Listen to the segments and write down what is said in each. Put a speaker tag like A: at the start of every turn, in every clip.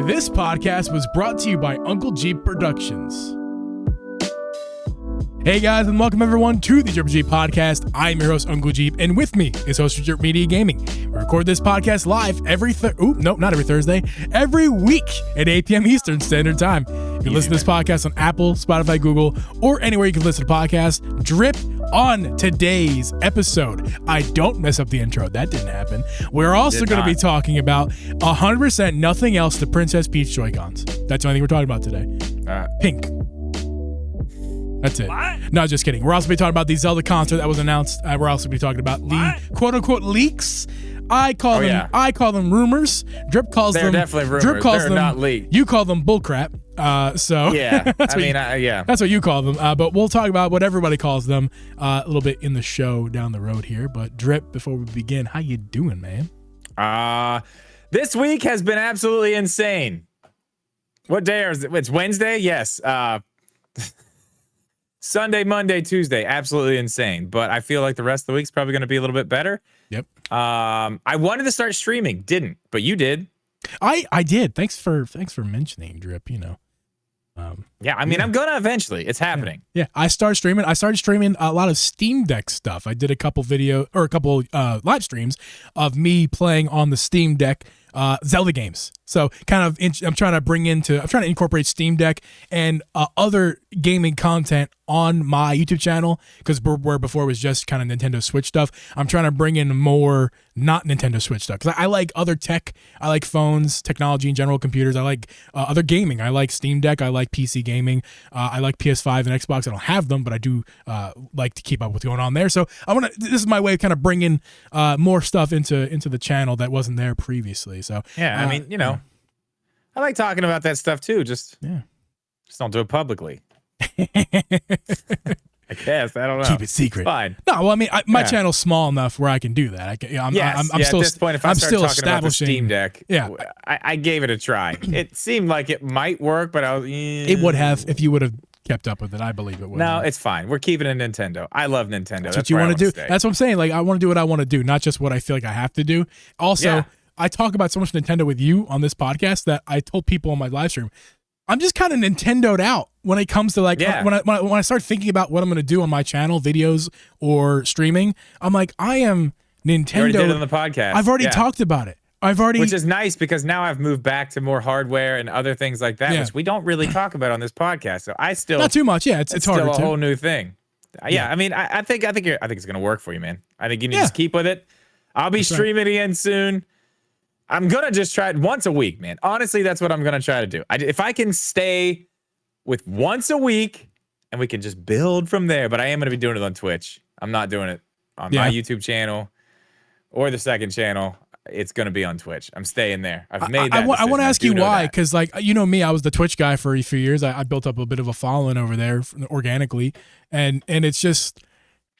A: This podcast was brought to you by Uncle Jeep Productions. Hey guys, and welcome everyone to the Jerp Jeep Podcast. I'm your host, Uncle Jeep, and with me is host of Jerp Media Gaming. We record this podcast live every Thursday, every week at 8 p.m. Eastern Standard Time. You can listen to this podcast on Apple, Spotify, Google, or anywhere you can listen to podcasts. Drip on today's episode. I don't mess up the intro. That didn't happen. We're also going to be talking about 100% nothing else to Princess Peach Joy-Cons. That's the only thing we're talking about today. Pink. That's it.
B: What?
A: No, just kidding. We're also be talking about the Zelda concert that was announced. We're also be talking about the quote-unquote leaks. I call them rumors. Drip calls
B: They're
A: them
B: definitely rumors.
A: Drip calls
B: They're
A: them
B: not leaked.
A: You call them bullcrap. So
B: Yeah,
A: that's that's what you call them. But we'll talk about what everybody calls them a little bit in the show down the road here. But Drip, before we begin, how you doing, man?
B: This week has been absolutely insane. What day is it? It's Wednesday. Yes. Sunday, Monday, Tuesday, absolutely insane. But I feel like the rest of the week's probably going to be a little bit better.
A: Yep.
B: I wanted to start streaming, didn't, but you did.
A: I did. Thanks for mentioning, Drip. You know.
B: Yeah, I mean, I'm gonna eventually. It's happening.
A: Yeah, I started streaming a lot of Steam Deck stuff. I did a couple live streams of me playing on the Steam Deck Zelda games. So I'm trying to incorporate Steam Deck and other gaming content on my YouTube channel, because where before it was just kind of Nintendo Switch stuff. I'm trying to bring in more not Nintendo Switch stuff, because I like other tech. I like phones, technology in general, computers. I like other gaming. I like Steam Deck. I like PC gaming. I like PS5 and Xbox. I don't have them, but I do like to keep up with what's going on there. So this is my way of kind of bringing more stuff into the channel that wasn't there previously. So
B: yeah, I mean, I like talking about that stuff too. Just don't do it publicly. I guess, I don't know.
A: Keep it secret.
B: It's fine.
A: No, well, I mean, my channel's small enough where I can do that. I'm still,
B: at this point, if I start talking about the Steam Deck,
A: yeah,
B: I gave it a try. It seemed like it might work, but
A: it would have if you would have kept up with it. I believe it would.
B: No, it's fine. We're keeping it Nintendo. I love Nintendo.
A: That's what you want to do. That's what I'm saying. Like, I want to do what I want to do, not just what I feel like I have to do. Also, I talk about so much Nintendo with you on this podcast that I told people on my live stream, I'm just kind of Nintendo'd out when it comes to when I start thinking about what I'm going to do on my channel, videos or streaming. I'm like, I am Nintendo.
B: You already did it on the podcast.
A: I've already talked about it. Which
B: is nice, because now I've moved back to more hardware and other things like that, which we don't really talk about on this podcast. So I still
A: not too much. Yeah, it's harder.
B: Still a whole new thing. Yeah, I mean, I think it's going to work for you, man. I think you need to just keep with it. I'll be streaming again soon. I'm going to just try it once a week, man. Honestly, that's what I'm going to try to do. If I can stay with once a week and we can just build from there, but I am going to be doing it on Twitch. I'm not doing it on my YouTube channel or the second channel. It's going to be on Twitch. I'm staying there. I've made that
A: I want to ask you why, because me, I was the Twitch guy for a few years. I built up a bit of a following over there organically, and it's just,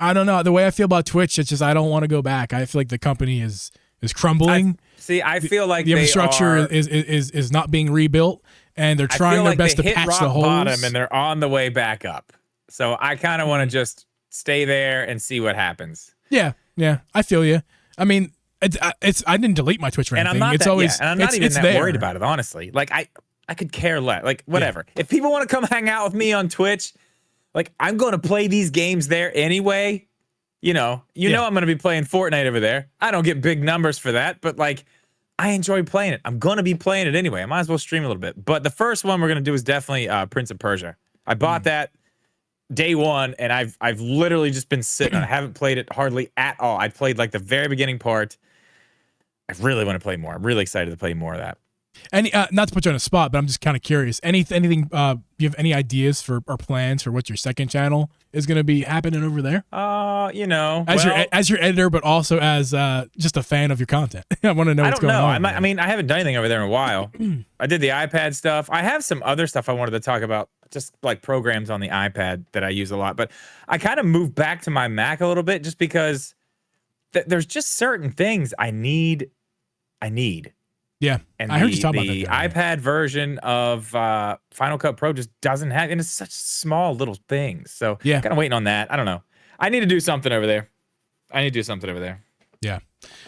A: I don't know, the way I feel about Twitch, it's just I don't want to go back. I feel like the company is crumbling.
B: I feel like
A: the infrastructure is not being rebuilt, and they're trying their best to patch the holes.
B: Bottom, and they're on the way back up. So I kind of want to just stay there and see what happens.
A: Yeah, I feel you. I mean, I didn't delete my Twitch or anything.
B: I'm not even that worried about it, honestly. Like I could care less. Like whatever. If people want to come hang out with me on Twitch, like I'm going to play these games there anyway. You know I'm going to be playing Fortnite over there. I don't get big numbers for that, but like I enjoy playing it. I'm going to be playing it anyway. I might as well stream a little bit. But the first one we're going to do is definitely Prince of Persia. I bought that day one, and I've literally just been sitting on it. I haven't played it hardly at all. I played like the very beginning part. I really want to play more. I'm really excited to play more of that.
A: Any not to put you on a spot, but I'm just kind of curious. Anything? You have any ideas for or plans for what your second channel is going to be happening over there? As your editor, but also as just a fan of your content. I want to know what's going on.
B: I mean, I haven't done anything over there in a while. I did the iPad stuff. I have some other stuff I wanted to talk about, just like programs on the iPad that I use a lot. But I kind of moved back to my Mac a little bit, just because there's just certain things I need.
A: Yeah,
B: and
A: I heard you talk about that.
B: The iPad version of Final Cut Pro just doesn't have, and it's such small little things. So kind of waiting on that. I don't know. I need to do something over there.
A: Yeah.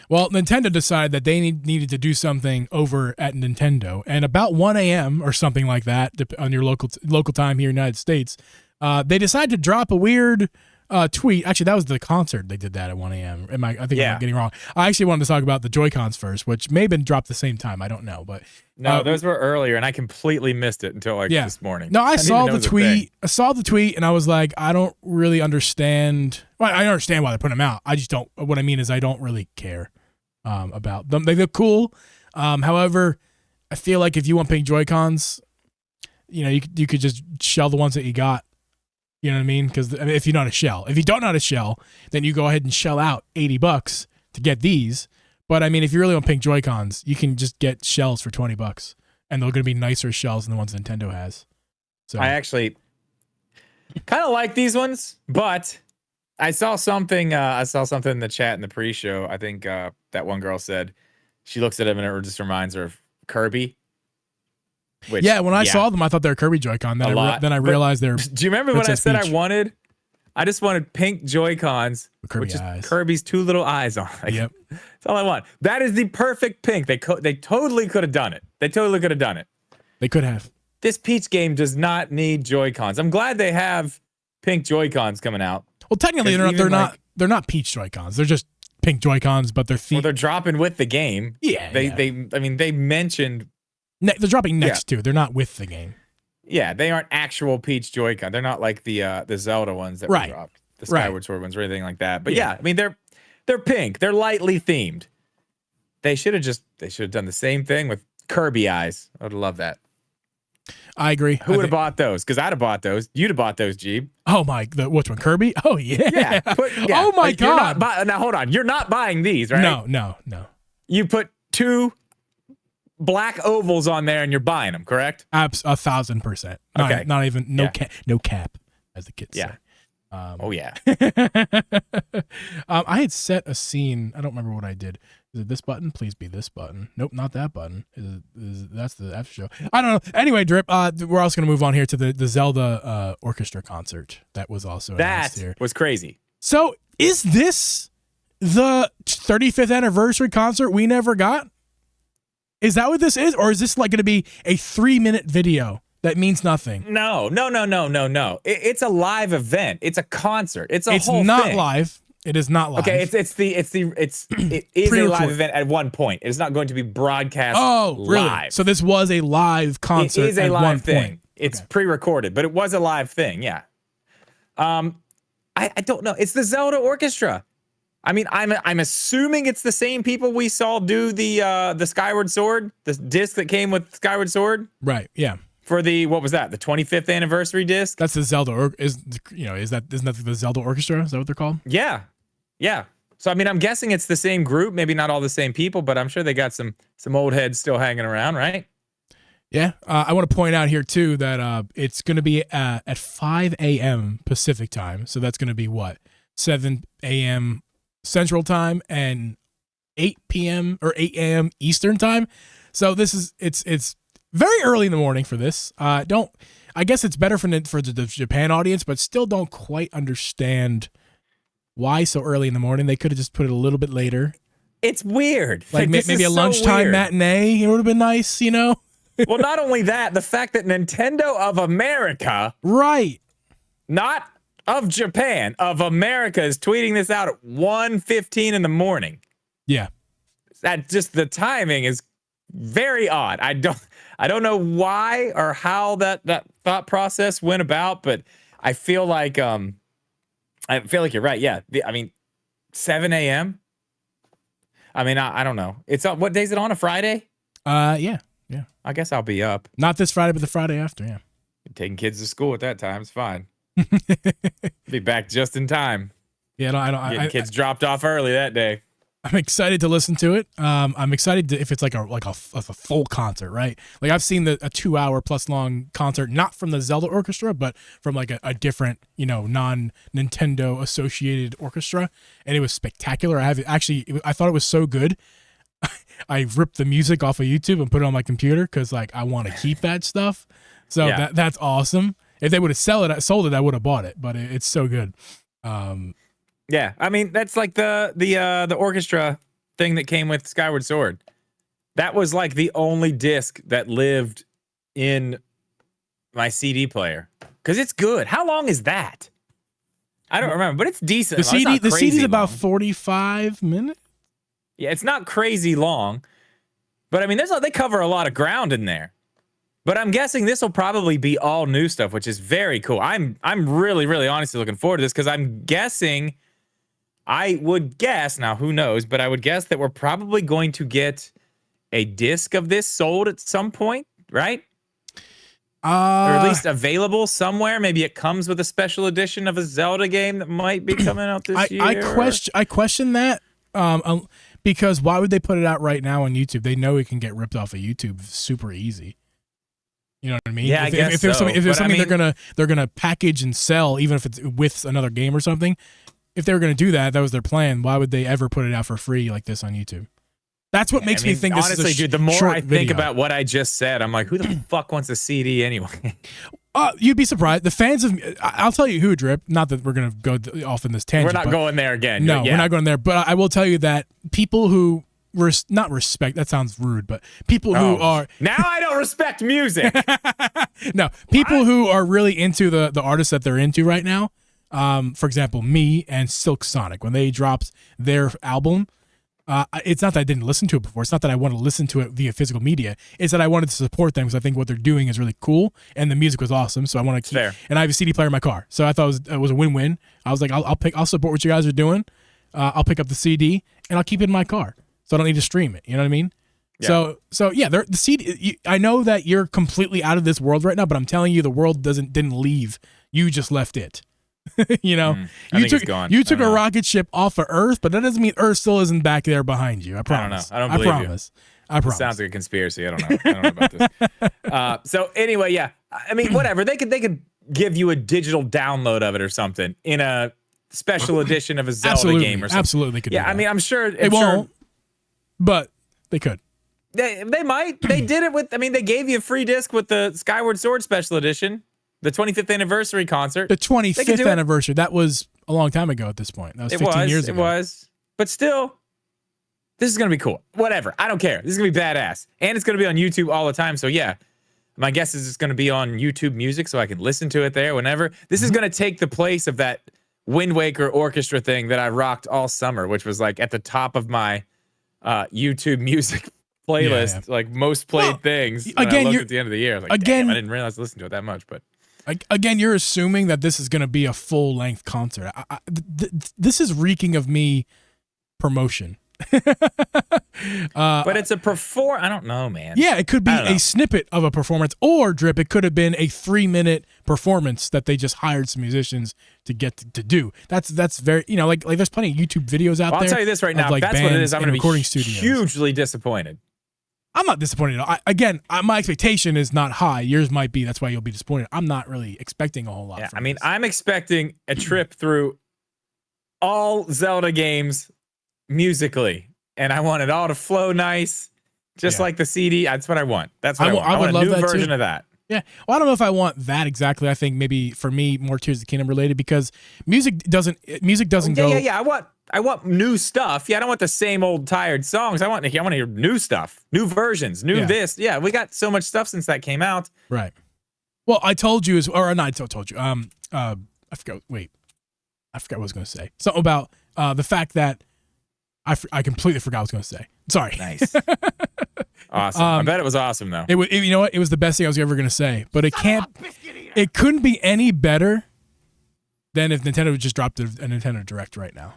A: Well, Nintendo decided that they needed to do something over at Nintendo, and about 1 a.m. or something like that, on your local time here in the United States, they decided to drop a weird tweet. Actually, that was the concert they did that at 1 a.m. I think I'm getting wrong. I actually wanted to talk about the Joy-Cons first, which may have been dropped the same time. I don't know, but
B: no, those were earlier, and I completely missed it until this morning.
A: No, I saw the tweet. I saw the tweet, and I was like, I don't really understand. Well, I understand why they're putting them out. I just don't. What I mean is, I don't really care about them. They look cool. However, I feel like if you want pink Joy-Cons, you could just shell the ones that you got. You know what I mean? Because if you don't know how to shell, then you go ahead and shell out $80 to get these. But I mean, if you really want pink Joy-Cons, you can just get shells for $20, and they're going to be nicer shells than the ones Nintendo has. So
B: I actually kind of like these ones, but I saw something. I saw something in the chat in the pre-show. I think that one girl said she looks at them and it just reminds her of Kirby. Which,
A: when I saw them, I thought they were Kirby Joy-Con. Then I realized they're.
B: Do you remember what I said I wanted? I just wanted pink Joy-Cons,
A: Kirby eyes.
B: Kirby's two little eyes on.
A: Yep,
B: that's all I want. That is the perfect pink. They totally could have done it. They totally could have done it.
A: They could have.
B: This Peach game does not need Joy-Cons. I'm glad they have pink Joy-Cons coming out.
A: Well, technically, they're not Peach Joy-Cons. They're just pink Joy-Cons, but they're themed.
B: Well, they're dropping with the game.
A: Yeah.
B: They mentioned.
A: They're dropping next to. They're not with the game.
B: Yeah, they aren't actual Peach Joy-Con. They're not like the Zelda ones that were dropped, the Skyward Sword ones or anything like that. But I mean they're pink. They're lightly themed. They should have done the same thing with Kirby eyes. I would love that.
A: I agree.
B: Who would have bought those? Because I'd have bought those. You'd have bought those, Jeeb.
A: Oh my! Which one? Kirby? Oh yeah. Oh my God!
B: Now hold on. You're not buying these, right?
A: No.
B: You put 2 black ovals on there and you're buying them, correct?
A: 1,000%.
B: Okay.
A: Not even no cap, as the kids say.
B: Oh yeah.
A: I had set a scene. I don't remember what I did. Is it this button? Please be this button. Nope, not that button. That's the after show. I don't know. Anyway, Drip. We're also gonna move on here to the Zelda orchestra concert that was also announced here.
B: That was crazy.
A: So is this the 35th anniversary concert we never got? Is that what this is? Or is this like going to be a 3-minute video that means nothing?
B: No. It's a live event. It's a concert. It's whole thing.
A: It's not live. It is not live.
B: Okay, it is a live event at one point. It is not going to be broadcast
A: really?
B: live.
A: So this was a live concert.
B: It is a live thing.
A: Point.
B: It's pre-recorded, but it was a live thing, yeah. I don't know. It's the Zelda Orchestra. I mean, I'm assuming it's the same people we saw do the Skyward Sword, the disc that came with Skyward Sword.
A: Right. Yeah.
B: For what was that? The 25th anniversary disc?
A: That's the Zelda. Isn't that the Zelda Orchestra? Is that what they're called?
B: Yeah. So I mean, I'm guessing it's the same group. Maybe not all the same people, but I'm sure they got some old heads still hanging around, right?
A: Yeah. I want to point out here too that it's going to be at 5 a.m. Pacific time. So that's going to be what 7 a.m. Central Time and 8 p.m. or 8 a.m. Eastern Time. So it's very early in the morning for this. I guess it's better for the Japan audience, but still don't quite understand why so early in the morning. They could have just put it a little bit later.
B: It's weird.
A: Like maybe a lunchtime matinee. It would have been nice,
B: Well, not only that, the fact that Nintendo of America,
A: right,
B: not of Japan, of America, is tweeting this out at 1:15 in the morning.
A: Yeah.
B: That just the timing is very odd. I don't know why or how that thought process went about, but I feel like you're right. Yeah. I mean, 7 a.m. I mean, I don't know. It's what day is it on? A Friday?
A: Yeah.
B: I guess I'll be up.
A: Not this Friday, but the Friday after. Yeah.
B: Taking kids to school at that time. It's fine. Be back just in time.
A: Yeah,
B: Getting kids dropped off early that day.
A: I'm excited to listen to it. I'm excited if it's like a full concert, right? Like I've seen a 2-hour plus long concert, not from the Zelda Orchestra, but from like a different, non-Nintendo associated orchestra, and it was spectacular. I thought it was so good. I ripped the music off of YouTube and put it on my computer because like I want to keep that stuff. So that's awesome. If they would have sold it, I would have bought it. But it's so good.
B: Yeah, I mean that's like the orchestra thing that came with Skyward Sword. That was like the only disc that lived in my CD player because it's good. How long is that? I don't remember, but it's decent.
A: The CD's about 45 minutes.
B: Yeah, it's not crazy long, but I mean, they cover a lot of ground in there. But I'm guessing this will probably be all new stuff, which is very cool. I'm really, really honestly looking forward to this because I'm guessing. I would guess, now who knows, but I would guess that we're probably going to get a disc of this sold at some point, right? Or at least available somewhere. Maybe it comes with a special edition of a Zelda game that might be coming out this year.
A: I question that because why would they put it out right now on YouTube? They know it can get ripped off of YouTube super easy. You know what I mean?
B: Yeah, if there's
A: something they're gonna package and sell, even if it's with another game or something. If they were going to do that, that was their plan. Why would they ever put it out for free like this on YouTube? That's what makes me think this
B: honestly,
A: is a
B: dude, the more I think
A: video.
B: about what I just said, I'm like, who the fuck wants a CD anyway?
A: You'd be surprised. The fans of, I'll tell you who, Drip, not that we're going to go off in this tangent.
B: We're not going there again.
A: No, we're not going there. But I will tell you that people who, not respect, that sounds rude, but people who are.
B: Now I don't respect music.
A: No, people who are really into the artists that they're into right now. For example, me and Silk Sonic, when they dropped their album, it's not that I didn't listen to it before. It's not that I want to listen to it via physical media. It's that I wanted to support them because I think what they're doing is really cool and the music was awesome. So I want to keep.
B: Fair.
A: And I have a CD player in my car, so I thought it was a win-win. I was like, I'll support what you guys are doing. I'll pick up the CD and I'll keep it in my car, so I don't need to stream it. You know what I mean? Yeah. So yeah, the CD. I know that you're completely out of this world right now, but I'm telling you, the world didn't leave. You just left it. You know, you took a rocket ship off of Earth, but that doesn't mean Earth still isn't back there behind you. I promise.
B: I don't believe
A: promise.
B: You.
A: I promise.
B: It sounds like a conspiracy. I don't know about this. So anyway, yeah. I mean, whatever. They could give you a digital download of it or something in a special edition of a Zelda game or something.
A: Absolutely, could.
B: Yeah, I mean, I'm sure
A: it won't, but they could.
B: They might. They did it with. I mean, they gave you a free disc with the Skyward Sword special edition. The 25th anniversary concert.
A: The 25th anniversary. That was a long time ago at this point. That was 15 years ago.
B: It was. But still, this is going to be cool. Whatever. I don't care. This is going to be badass. And it's going to be on YouTube all the time. So, yeah, my guess is it's going to be on YouTube Music so I can listen to it there whenever. This is going to take the place of that Wind Waker orchestra thing that I rocked all summer, which was like at the top of my YouTube Music playlist, like most played things.
A: Again,
B: I looked at the end of the year. I was like, damn, I didn't realize I listened to it that much, but.
A: Again, you're assuming that this is going to be a full-length concert. This is reeking of me promotion.
B: But it's a I don't know, man.
A: Yeah, it could be a snippet of a performance, or Drip, it could have been a 3-minute performance that they just hired some musicians to get to do. That's very, like there's plenty of YouTube videos out there.
B: I'll tell you this right now. If that's what it is, I'm going to be hugely disappointed.
A: I'm not disappointed. My expectation is not high. Yours might be. That's why you'll be disappointed. I'm not really expecting a whole lot.
B: Yeah,
A: from this.
B: I'm expecting a trip through all Zelda games musically, and I want it all to flow nice, just like the CD. That's what I want. That's what I want. I want a new version of that.
A: Yeah. Well, I don't know if I want that exactly. I think maybe for me, more Tears of the Kingdom related because music doesn't go.
B: Yeah. I want new stuff. Yeah, I don't want the same old tired songs. I want to hear new stuff, new versions, this. Yeah, we got so much stuff since that came out.
A: Right. Well, I told you, I told you. I forgot. Wait, I forgot what I was going to say. Something about the fact that I completely forgot what I was going to say. Sorry.
B: Nice. Awesome. I bet it was awesome though.
A: You know what? It was the best thing I was ever going to say. But it couldn't be any better than if Nintendo just dropped a Nintendo Direct right now.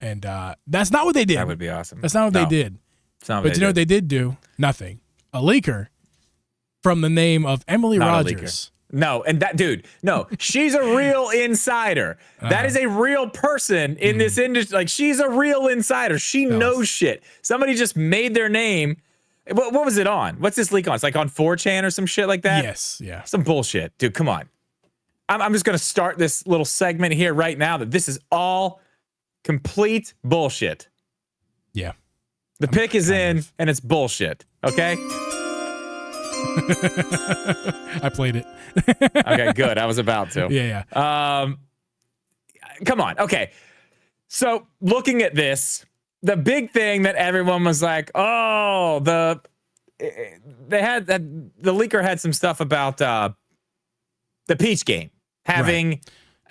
A: And that's not what they did.
B: That would be awesome.
A: That's not what they did. But you know what they did do? Nothing. A leaker from the name of Emily Rogers.
B: No, and that dude, no, she's a real insider. That is a real person in this industry. Like, she's a real insider. She knows shit. Somebody just made their name. What was it on? What's this leak on? It's like on 4chan or some shit like that?
A: Yes, yeah.
B: Some bullshit. Dude, come on. I'm just going to start this little segment here right now that this is all complete bullshit.
A: Yeah.
B: The pick is in, and it's bullshit. Okay?
A: I played it.
B: Okay, good. I was about to.
A: Yeah.
B: Come on. Okay. So looking at this, the big thing that everyone was like, oh, the leaker had some stuff about the Peach game having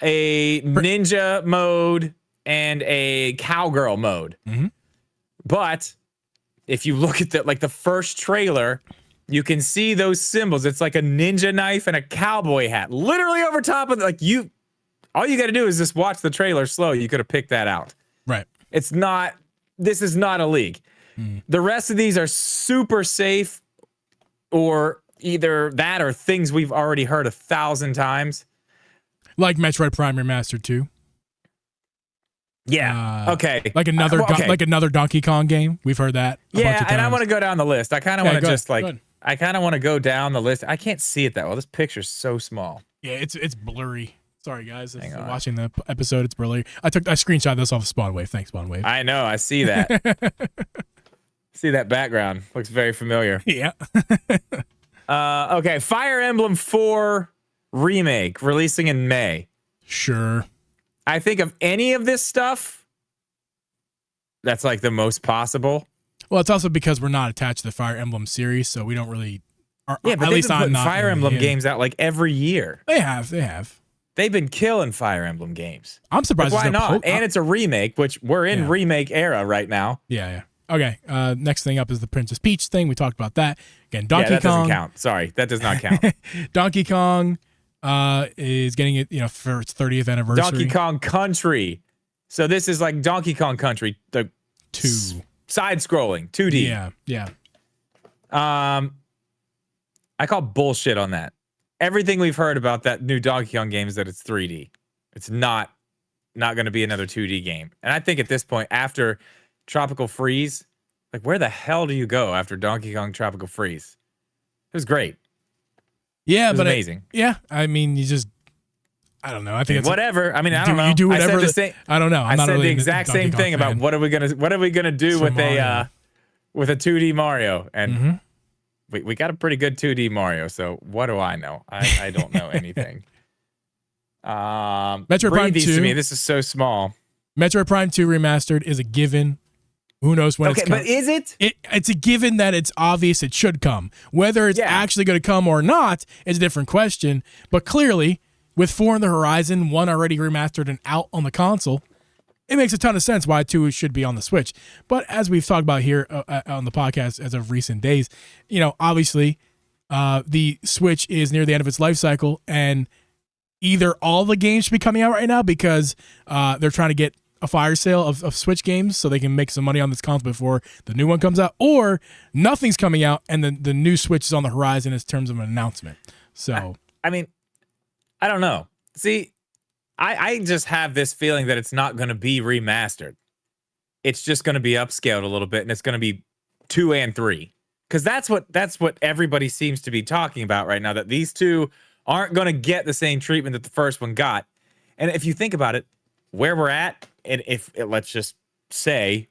B: a ninja mode and a cowgirl mode.
A: Mm-hmm.
B: But if you look at the first trailer, you can see those symbols. It's like a ninja knife and a cowboy hat, literally over top of all you got to do is just watch the trailer slow. You could have picked that out.
A: Right.
B: This is not a leak. The rest of these are super safe, or either that or things we've already heard 1,000 times.
A: Like Metroid Prime Remastered 2.
B: Yeah. Okay.
A: Like another Donkey Kong game. We've heard that.
B: Yeah, and I want to go down the list. I kind of want to just
A: ahead.
B: I kind of want to go down the list. I can't see it that well. This picture's so small.
A: Yeah, it's blurry. Sorry guys, if you're watching the episode, it's blurry. I screenshot this off of Spawnwave. Thanks, Spawnwave.
B: I know. I see that. See that background. Looks very familiar.
A: Yeah.
B: Okay. Fire Emblem 4 remake releasing in May.
A: Sure.
B: I think of any of this stuff, that's like the most possible.
A: Well, it's also because we're not attached to the Fire Emblem series, so we don't really.
B: But at least they've been putting Fire Emblem games out like every year.
A: They have.
B: They've been killing Fire Emblem games.
A: I'm surprised.
B: Why not? And it's a remake, which we're in remake era right now.
A: Yeah. Okay. Next thing up is the Princess Peach thing. We talked about that. Again, Donkey Kong.
B: That doesn't count. Sorry, that does not count.
A: Donkey Kong is getting it, for its 30th anniversary.
B: Donkey Kong Country. So this is like Donkey Kong Country, the
A: 2
B: side-scrolling 2D.
A: Yeah.
B: I call bullshit on that. Everything we've heard about that new Donkey Kong game is that it's 3D. It's not going to be another 2D game. And I think at this point, after Tropical Freeze, like where the hell do you go after Donkey Kong Tropical Freeze? It was great.
A: Yeah,
B: it was amazing.
A: I mean, I don't know. I think it's
B: whatever. I mean, I don't know.
A: You do whatever. I don't know.
B: I said the exact same thing about what are we gonna do with a 2D Mario, and we got a pretty good 2D Mario. So what do I know? I don't know anything.
A: Metroid Prime 2.
B: To me, this is so small.
A: Metroid Prime 2 remastered is a given. Who knows when it's coming?
B: But is it?
A: It's a given that it's obvious it should come. Whether it's actually going to come or not is a different question. But clearly, with 4 on the horizon, 1 already remastered and out on the console, it makes a ton of sense why 2 should be on the Switch. But as we've talked about here on the podcast as of recent days, obviously, the Switch is near the end of its life cycle, and either all the games should be coming out right now because they're trying to get a fire sale of Switch games so they can make some money on this console before the new one comes out, or nothing's coming out and the new Switch is on the horizon in terms of an announcement. So
B: I mean, I don't know. See, I just have this feeling that it's not going to be remastered. It's just going to be upscaled a little bit, and it's going to be 2 and 3. Because that's what everybody seems to be talking about right now, that these two aren't going to get the same treatment that the first one got. And if you think about it, where we're at, and let's just say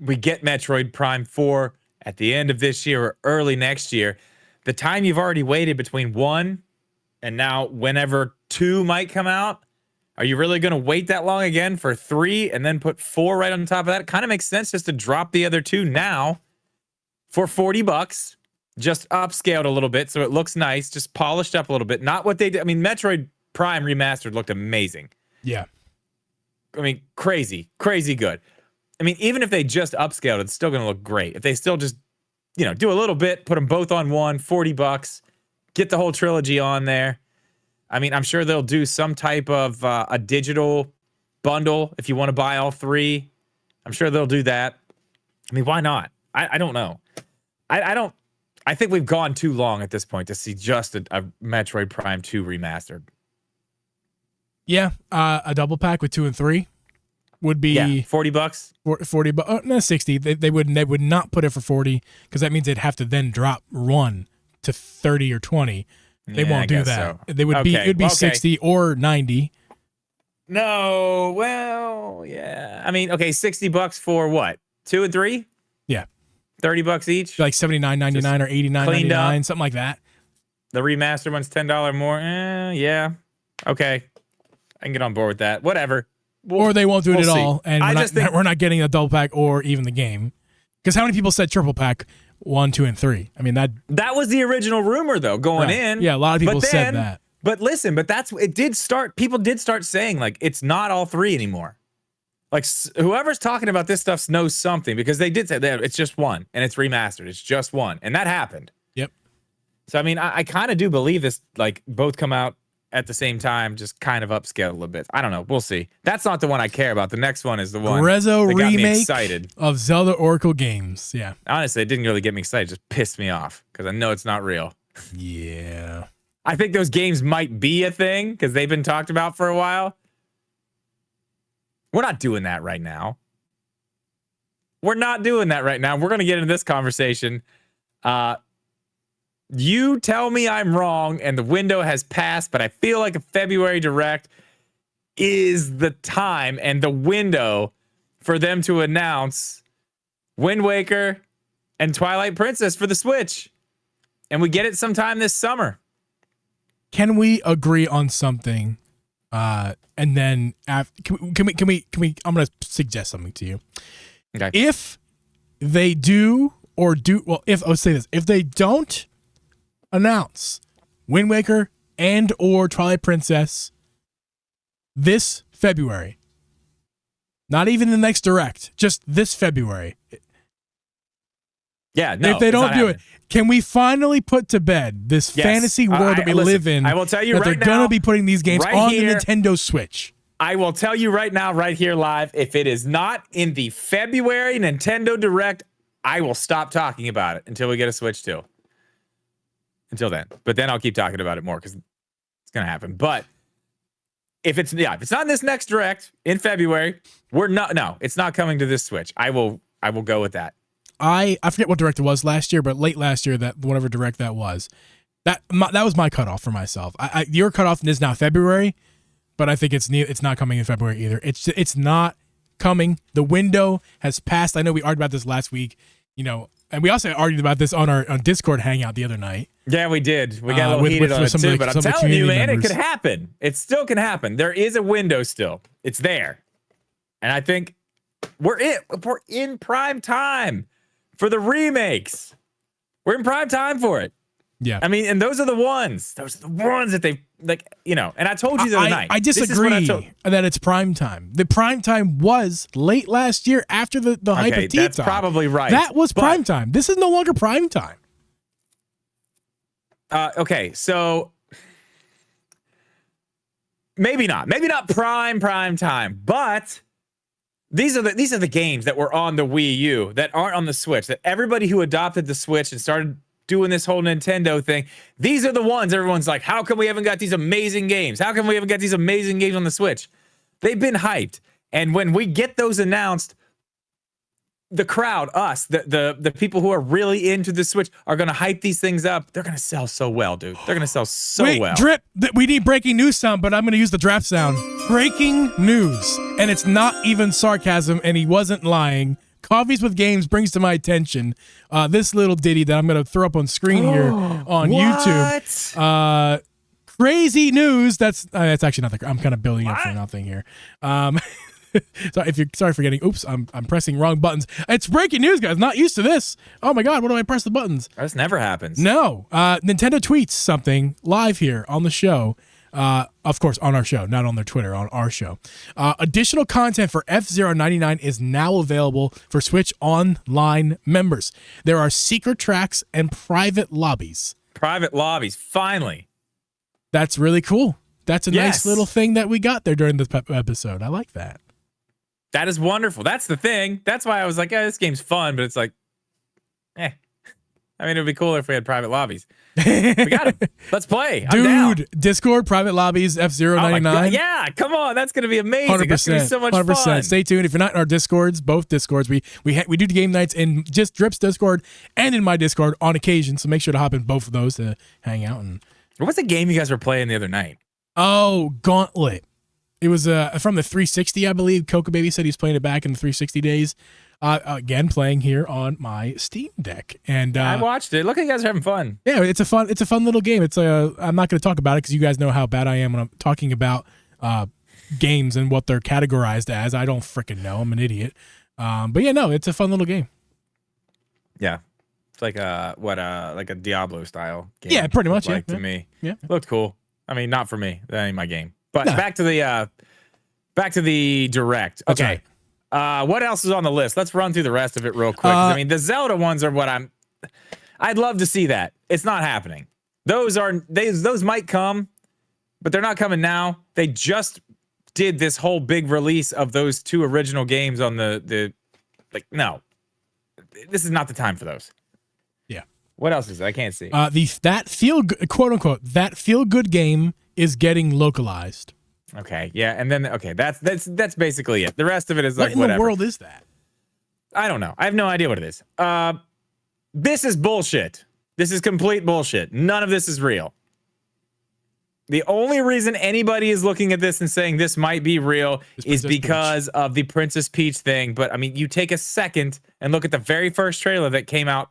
B: we get Metroid Prime 4 at the end of this year or early next year, the time you've already waited between 1 and now whenever 2 might come out, are you really going to wait that long again for 3 and then put 4 right on top of that? It kind of makes sense just to drop the other 2 now for $40, just upscaled a little bit so it looks nice, just polished up a little bit. Not what they did. I mean, Metroid Prime Remastered looked amazing.
A: Yeah.
B: I mean, crazy good. I mean, even if they just upscaled, it's still going to look great. If they still just, do a little bit, put them both on one, $40, get the whole trilogy on there. I mean, I'm sure they'll do some type of a digital bundle if you want to buy all 3. I'm sure they'll do that. I mean, why not? I don't know. I think we've gone too long at this point to see just a Metroid Prime 2 remastered.
A: Yeah, a double pack with 2 and 3 would be
B: $40.
A: $40, no, 60. They would not put it for 40 because that means they'd have to then drop 1 to 30 or 20. They won't do that.
B: So.
A: They would be it'd be 60 or 90.
B: No, well, yeah. I mean, okay, $60 for what? 2 and 3?
A: Yeah.
B: $30 each?
A: Like $79.99 or $89.99, something like that.
B: The remastered one's $10 more. Yeah. Okay. I can get on board with that. Whatever.
A: or they won't do it at
B: see.
A: all, and we're not getting a double pack or even the game. Because how many people said triple pack 1, 2, and 3? I mean,
B: that was the original rumor though going in.
A: Yeah, a lot of people said that.
B: But listen, it did start. People did start saying like it's not all 3 anymore. Like whoever's talking about this stuff knows something, because they did say that it's just 1 and it's remastered. It's just 1, and that happened.
A: Yep.
B: So I mean, I kind of do believe this. Like both come out at the same time, just kind of upscale a little bit. I don't know. We'll see. That's not the one I care about. The next one is the one
A: Grezzo
B: that got me
A: remake
B: excited.
A: Of Zelda Oracle games. Yeah.
B: Honestly, it didn't really get me excited. It just pissed me off because I know it's not real.
A: Yeah.
B: I think those games might be a thing because they've been talked about for a while. We're not doing that right now. We're not doing that right now. We're going to get into this conversation. You tell me I'm wrong and the window has passed, but I feel like a February Direct is the time and the window for them to announce Wind Waker and Twilight Princess for the Switch. And we get it sometime this summer.
A: Can we agree on something? And then can we I'm going to suggest something to you.
B: Okay.
A: If they let's say this. If they don't announce Wind Waker and or Twilight Princess this February, not even the next Direct, just this February.
B: Yeah, no.
A: If they don't do it, can we finally put to bed this fantasy world that we live in?
B: I will tell you
A: that
B: right now,
A: they're going to be putting these games on
B: here,
A: the Nintendo Switch.
B: I will tell you right now, right here live, if it is not in the February Nintendo Direct, I will stop talking about it until we get a Switch 2. Until then. But then I'll keep talking about it more because it's going to happen. But if it's not in this next Direct in February, it's not coming to this Switch. I will go with that.
A: I forget what Direct it was last year, but late last year, that whatever Direct that was, that was my cutoff for myself. Your cutoff is now February, but I think it's not coming in February either. It's not coming. The window has passed. I know we argued about this last week, and we also argued about this on our Discord hangout the other night.
B: Yeah, we did. We got a little heated on it too, but I'm telling you, man, it could happen. It still can happen. There is a window still. It's there. And I think we're in prime time for the remakes. We're in prime time for it.
A: Yeah.
B: I mean, and those are the ones. Those are the ones that they and I told you the other night.
A: I disagree that it's prime time. The prime time was late last year after the hype of Tea
B: That's
A: Time.
B: probably right.
A: That was prime time. This is no longer prime time.
B: Okay, so maybe not prime time, but these are the games that were on the Wii U that aren't on the Switch, that everybody who adopted the Switch and started doing this whole Nintendo thing, these are the ones everyone's like, how come we haven't got these amazing games? How come we haven't got these amazing games on the Switch? They've been hyped. And when we get those announced, the crowd, us, the people who are really into the Switch are going to hype these things up. They're going to sell so well, dude. They're going to sell so well.
A: Drip, we need breaking news sound, but I'm going to use the draft sound. Breaking news. And it's not even sarcasm, and he wasn't lying. Coffees with Games brings to my attention this little ditty that I'm going to throw up on screen here on YouTube. Crazy news. That's actually not I'm kind of building up for nothing here. Sorry for getting. Oops, I'm pressing wrong buttons. It's breaking news, guys. Not used to this. Oh my God, what do I press the buttons?
B: This never happens.
A: No. Nintendo tweets something live here on the show. Of course, on our show, not on their Twitter, on our show. Additional content for F-Zero 99 is now available for Switch Online members. There are secret tracks and private lobbies.
B: Private lobbies, finally.
A: That's really cool. That's a nice little thing that we got there during this episode. I like that.
B: That is wonderful. That's the thing. That's why I was like, this game's fun, but it's like, I mean, it would be cooler if we had private lobbies. We got it. Let's play. I'm down.
A: Discord, private lobbies, F-Zero 99.
B: Yeah, come on. That's going to be amazing.
A: 100%.
B: That's going to be so much 100%. Fun.
A: Stay tuned. If you're not in our Discords, both Discords, we do game nights in just Drip's Discord and in my Discord on occasion, so make sure to hop in both of those to hang out. And
B: what was the game you guys were playing the other night?
A: Oh, Gauntlet. It was from the 360, I believe. Coca Baby said he's playing it back in the 360 days. Again, playing here on my Steam Deck, and
B: I watched it. Look, you guys are having fun.
A: Yeah, it's a fun little game. I'm not going to talk about it because you guys know how bad I am when I'm talking about games and what they're categorized as. I don't freaking know. I'm an idiot. But yeah, no, it's a fun little game.
B: Yeah. It's like like a Diablo style game.
A: Yeah, pretty much.
B: Like to me.
A: Yeah.
B: It looked cool. I mean, not for me. That ain't my game. But back to the direct. Okay. What else is on the list? Let's run through the rest of it real quick. I mean, the Zelda ones are what I'd love to see that. It's not happening. Those might come, but they're not coming now. They just did this whole big release of those 2 original games on the no. This is not the time for those.
A: Yeah.
B: What else is it? I can't see.
A: That quote unquote that feel good game is getting localized.
B: Okay. Yeah, and then that's basically it. The rest of it is like
A: what in
B: whatever.
A: the world is that?
B: I don't know. I have no idea what it is. This is bullshit. This is complete bullshit. None of this is real. The only reason anybody is looking at this and saying this might be real is because of the Princess Peach thing. But I mean, you take a second and look at the very first trailer that came out,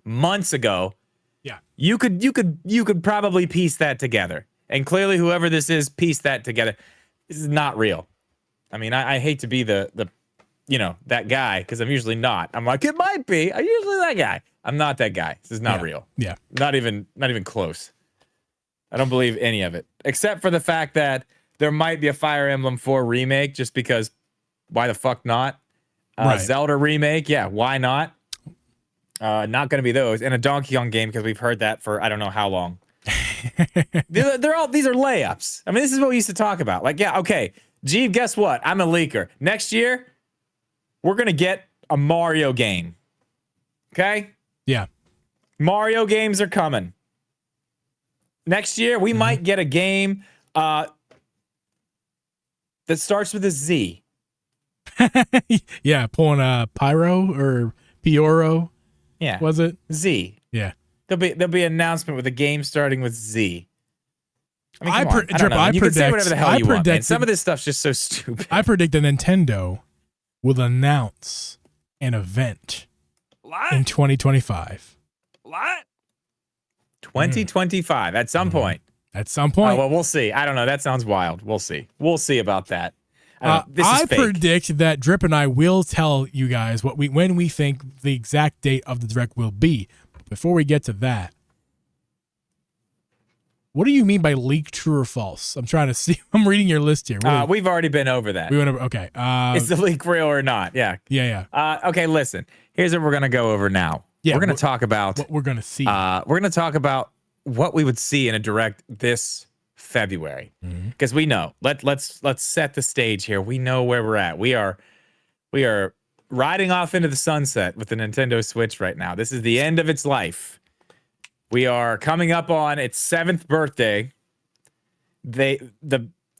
B: months ago.
A: Yeah.
B: You could probably piece that together. And clearly whoever this is pieced that together. This is not real. I mean, I hate to be the that guy, because I'm usually not. I'm like, it might be. I'm usually that guy. I'm not that guy. This is not real.
A: Yeah.
B: Not even close. I don't believe any of it, except for the fact that there might be a Fire Emblem 4 remake, just because why the fuck not?
A: Right.
B: Zelda remake, yeah, why not? Not going to be those. And a Donkey Kong game, because we've heard that for I don't know how long. These are layups. I mean, this is what we used to talk about. Like, yeah, okay, gee, guess what? I'm a leaker. Next year, we're going to get a Mario game. Okay?
A: Yeah.
B: Mario games are coming. Next year, we might get a game that starts with a Z.
A: Yeah, pulling a Pyro or Pioro.
B: Yeah.
A: Was it?
B: Z.
A: Yeah.
B: There'll be an announcement with a game starting with Z. I mean, come on. I don't know.
A: I
B: You can say whatever the hell you want, man.
A: predict
B: Some of this stuff's just so stupid.
A: I predict that Nintendo will announce an event in 2025.
B: What? 2025 at some point.
A: At some point.
B: Oh, well, we'll see. I don't know. That sounds wild. We'll see. We'll see about that.
A: I predict that Drip and I will tell you guys when we think the exact date of the direct will be. Before we get to that, what do you mean by leak, true or false? I'm trying to see. I'm reading your list here.
B: We've already been over that.
A: We went over. Okay.
B: Is the leak real or not? Yeah.
A: Yeah.
B: Okay. Listen. Here's what we're gonna go over now.
A: Yeah,
B: we're gonna talk about
A: what we're gonna see.
B: We're gonna talk about what we would see in a direct this February, because we know. Let's set the stage here. We know where we're at. We are riding off into the sunset with the Nintendo Switch right now. This is the end of its life. We are coming up on its 7th birthday. The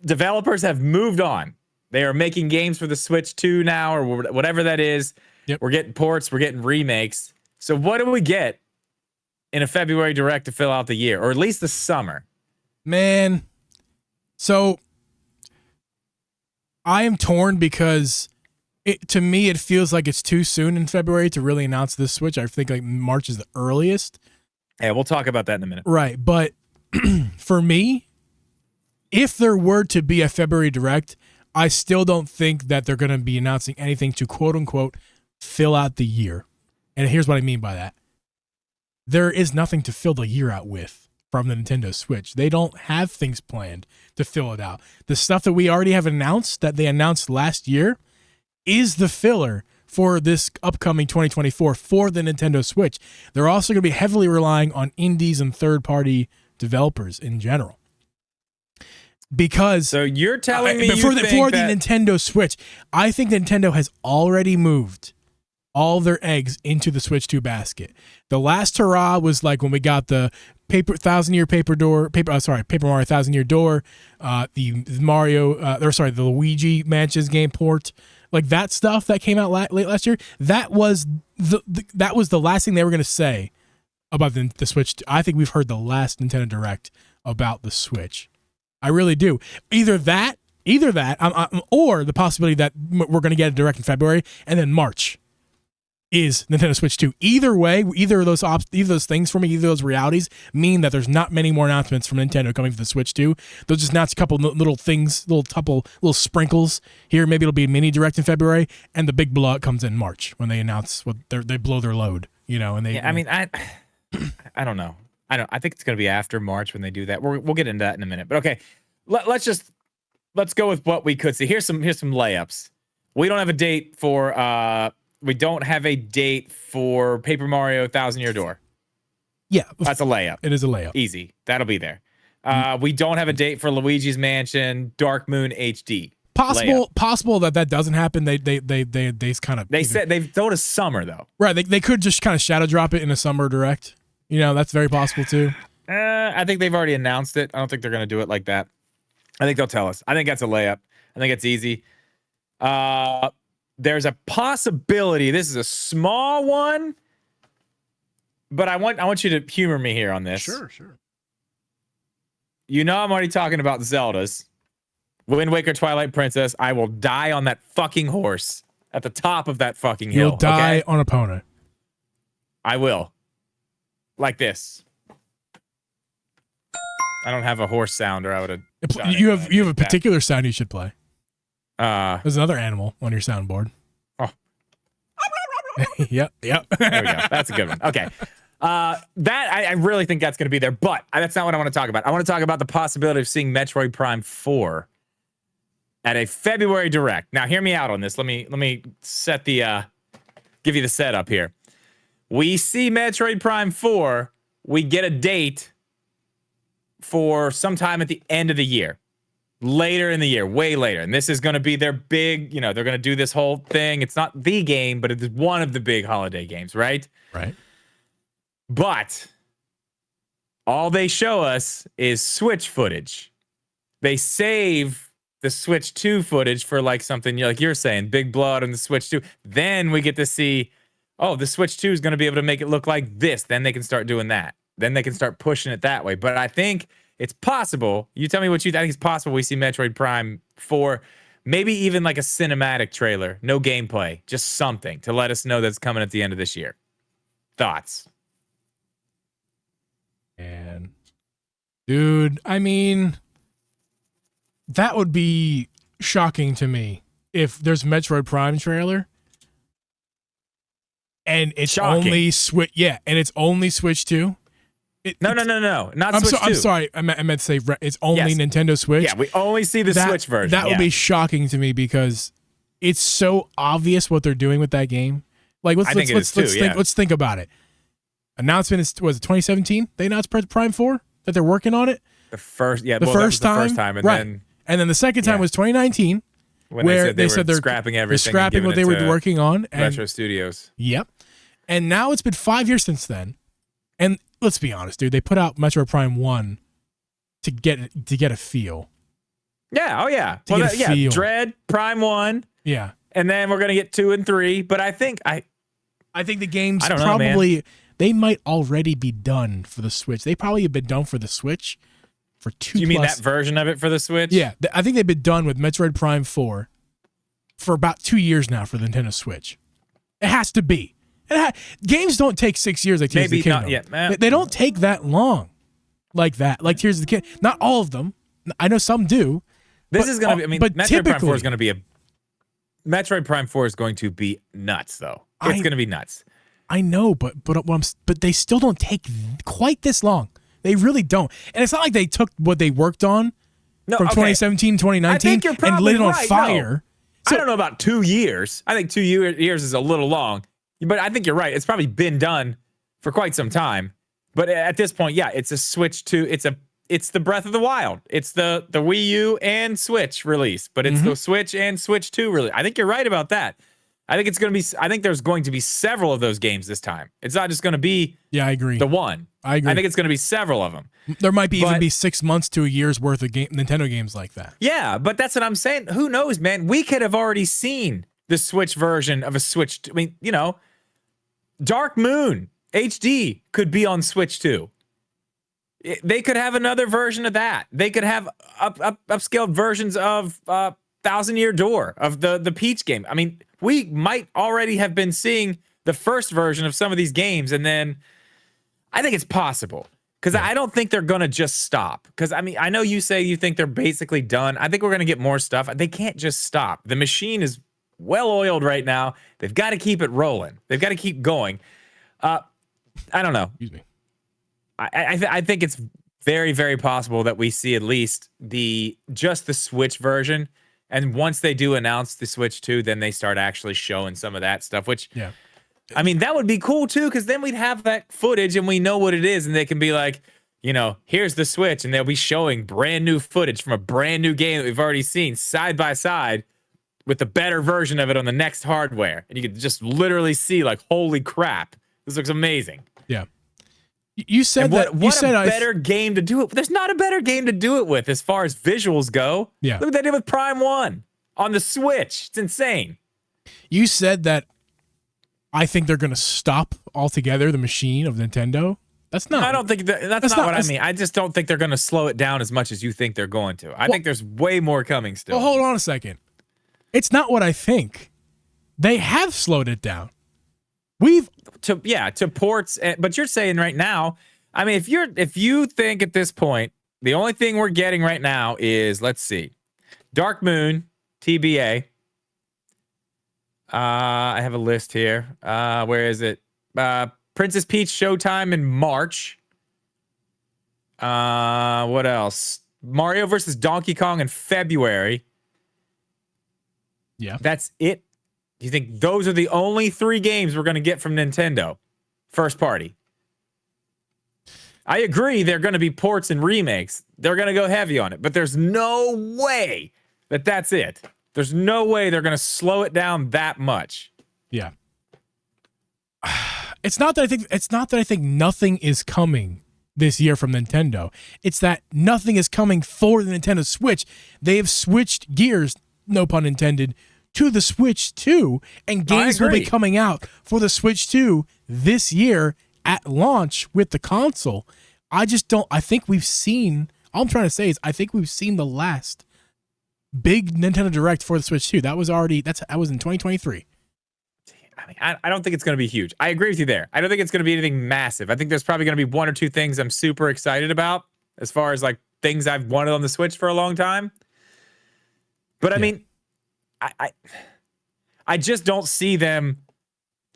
B: developers have moved on. They are making games for the Switch 2 now, or whatever that is.
A: Yep.
B: We're getting ports. We're getting remakes. So what do we get in a February direct to fill out the year, or at least the summer?
A: Man, so I am torn because to me it feels like it's too soon in February to really announce this Switch. I think like March is the earliest.
B: Yeah, we'll talk about that in a minute.
A: Right, but for me, if there were to be a February direct, I still don't think that they're going to be announcing anything to quote unquote fill out the year. And here's what I mean by that. There is nothing to fill the year out with from the Nintendo Switch. They don't have things planned to fill it out. The stuff that we already have announced, that they announced last year, is the filler for this upcoming 2024 for the Nintendo Switch. They're also going to be heavily relying on indies and third-party developers in general. Because
B: so you're telling me
A: before the Nintendo Switch, I think Nintendo has already moved all their eggs into the Switch 2 basket. The last hurrah was like when we got the Paper Mario 1000-Year Door, the Luigi Mansions game port, like that stuff that came out late last year. That was the last thing they were going to say about the Switch. I think we've heard the last Nintendo Direct about the Switch. I really do. Either that, or the possibility that we're going to get a Direct in February and then March. is Nintendo Switch 2. Either way, either of those things for me, either of those realities mean that there's not many more announcements from Nintendo coming for the Switch 2. They'll just announce a couple little things, little sprinkles here. Maybe it'll be a mini direct in February, and the big blowout comes in March when they announce they blow their load. And they.
B: Yeah, I mean, I don't know. I think it's going to be after March when they do that. We'll get into that in a minute. But okay, let's go with what we could see. Here's some layups. We don't have a date for Paper Mario Thousand Year Door.
A: Yeah,
B: that's a layup.
A: It is a layup.
B: Easy. That'll be there. We don't have a date for Luigi's Mansion Dark Moon HD.
A: Possible that doesn't happen. They kind of
B: said they've told us summer though.
A: Right. They could just kind of shadow drop it in a summer direct. That's very possible too.
B: I think they've already announced it. I don't think they're going to do it like that. I think they'll tell us. I think that's a layup. I think it's easy. There's a possibility. This is a small one, but I want you to humor me here on this.
A: Sure.
B: I'm already talking about Zeldas. Wind Waker, Twilight Princess. I will die on that fucking horse at the top of that fucking hill.
A: You'll die on Epona.
B: I will. Like this. I don't have a horse sound, or I would have.
A: You have a particular sound you should play.
B: There's
A: another animal on your soundboard.
B: Oh.
A: Yep.
B: There we go. That's a good one. Okay. I really think that's going to be there, but that's not what I want to talk about. I want to talk about the possibility of seeing Metroid Prime 4 at a February Direct. Now, hear me out on this. Let me set the give you the setup here. We see Metroid Prime 4. We get a date for sometime at the end of the year. Later in the year, way later. And this is going to be their big, they're going to do this whole thing. It's not the game, but it's one of the big holiday games, right?
A: Right.
B: But all they show us is Switch footage. They save the Switch 2 footage for like something like you're saying, big blood on the Switch 2. Then we get to see, the Switch 2 is going to be able to make it look like this. Then they can start doing that. Then they can start pushing it that way. But I think it's possible. You tell me what you think. I think it's possible we see Metroid Prime 4, maybe even like a cinematic trailer, no gameplay, just something to let us know that's coming at the end of this year. Thoughts?
A: And dude, I mean, that would be shocking to me if there's a Metroid Prime trailer and it's only Switch. Yeah, and it's only Switch 2.
B: No, not Switch 2.
A: I'm sorry. I meant to say it's only Nintendo Switch.
B: Yeah, we only see the Switch version.
A: That would be shocking to me because it's so obvious what they're doing with that game. Like, let's think about it. Announcement was it 2017? They announced Prime 4 that they're working on it.
B: The first time,
A: and then the second time was 2019,
B: where they said they're scrapping everything,
A: they're scrapping what they were working on.
B: And, Retro Studios.
A: Yep. And now it's been 5 years since then. And let's be honest, dude. They put out Metroid Prime 1 to get a feel.
B: Yeah. Oh yeah.
A: Feel.
B: Dread Prime 1.
A: Yeah.
B: And then we're gonna get 2 and 3. But I think
A: the games
B: probably
A: know, they might already be done for the Switch. They probably have been done for the Switch for 2.
B: You mean that version of it for the Switch?
A: Yeah. I think they've been done with Metroid Prime 4 for about 2 years now for the Nintendo Switch. It has to be. Games don't take 6 years like Tears of the Kingdom.
B: Maybe not yet.
A: They don't take that long like that. Like Tears of the Kingdom. Not all of them. I know some do.
B: This is going to be, Metroid Prime 4 is going to be Metroid Prime 4 is going to be nuts, though. It's going to be nuts.
A: I know, but they still don't take quite this long. They really don't. And it's not like they took what they worked on from 2017, 2019 and lit it on fire.
B: No. So, I don't know about 2 years. I think 2 years is a little long. But I think you're right. It's probably been done for quite some time. But at this point, it's a Switch 2. It's the Breath of the Wild. It's the Wii U and Switch release. But it's the Switch and Switch 2 release. I think you're right about that. I think there's going to be several of those games this time. It's not just going to be
A: I agree.
B: The one.
A: I agree.
B: I think it's going to be several of them.
A: There might even be 6 months to a year's worth of Nintendo games like that.
B: Yeah, but that's what I'm saying. Who knows, man? We could have already seen the Switch version of a Switch. I mean, Dark Moon HD could be on Switch 2. They could have another version of that. They could have upscaled versions of Thousand Year Door, of the Peach game. I mean, we might already have been seeing the first version of some of these games, and then I think it's possible. Because I don't think they're going to just stop. Because, I mean, I know you say you think they're basically done. I think we're going to get more stuff. They can't just stop. The machine is well-oiled right now. They've got to keep it rolling. They've got to keep going. I don't know.
A: Excuse me.
B: I think it's very, very possible that we see at least just the Switch version. And once they do announce the Switch 2, then they start actually showing some of that stuff, which...
A: Yeah.
B: I mean, that would be cool, too, because then we'd have that footage and we know what it is. And they can be like, here's the Switch. And they'll be showing brand new footage from a brand new game that we've already seen side by side with a better version of it on the next hardware. And you could just literally see, like, holy crap, this looks amazing.
A: Yeah. You said
B: what a better game to do it with. There's not a better game to do it with as far as visuals go.
A: Yeah.
B: Look what they did with Prime 1 on the Switch. It's insane.
A: You said that I think they're going to stop altogether the machine of Nintendo. That's not.
B: I don't think that's not what I mean. I just don't think they're going to slow it down as much as you think they're going to. I think there's way more coming still.
A: Well, hold on a second. It's not what I think. They have slowed it down. To
B: ports, but you're saying right now. I mean, if you think at this point the only thing we're getting right now is, let's see, Dark Moon TBA. I have a list here. Where is it? Princess Peach Showtime in March. What else? Mario versus Donkey Kong in February.
A: Yeah.
B: That's it. Do you think those are the only 3 games we're going to get from Nintendo? First party. I agree they're going to be ports and remakes. They're going to go heavy on it. But there's no way that's it. There's no way they're going to slow it down that much.
A: Yeah. It's not that I think nothing is coming this year from Nintendo. It's that nothing is coming for the Nintendo Switch. They have switched gears, no pun intended, to the Switch 2, and games will be coming out for the Switch 2 this year at launch with the console. I think we've seen, all I'm trying to say is I think we've seen the last big Nintendo Direct for the Switch 2. That was in 2023.
B: I mean, I don't think it's going to be huge. I agree with you there. I don't think it's going to be anything massive. I think there's probably going to be 1 or 2 things I'm super excited about as far as like things I've wanted on the Switch for a long time. But I mean, I just don't see them